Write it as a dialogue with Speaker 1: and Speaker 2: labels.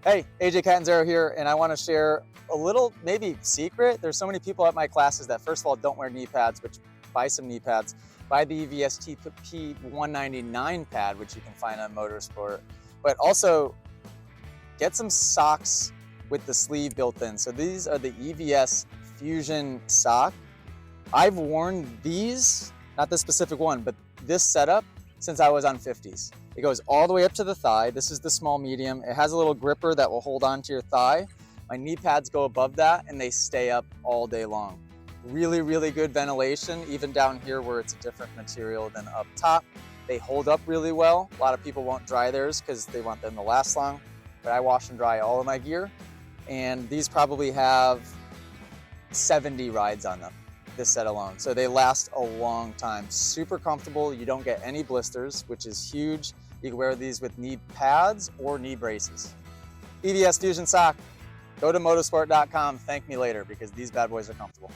Speaker 1: Hey, AJ Catanzaro here, and I want to share a little, maybe secret. There's so many people at my classes that first of all don't wear knee pads, which buy some knee pads. Buy the EVS TP 199 pad, which you can find on Motorsport, but also get some socks with the sleeve built in. So these are the EVS Fusion Sock. I've worn these, not this specific one, but this setup since I was on 50s. It goes all the way up to the thigh. This is the small medium. It has a little gripper that will hold on to your thigh. My knee pads go above that and they stay up all day long. Really, really good ventilation, even down here where it's a different material than up top. They hold up really well. A lot of people won't dry theirs because they want them to last long, but I wash and dry all of my gear. And these probably have 70 rides on them, this set alone. So they last a long time. Super comfortable. You don't get any blisters, which is huge. You can wear these with knee pads or knee braces. EVS Fusion Sock. Go to motosport.com. Thank me later because these bad boys are comfortable.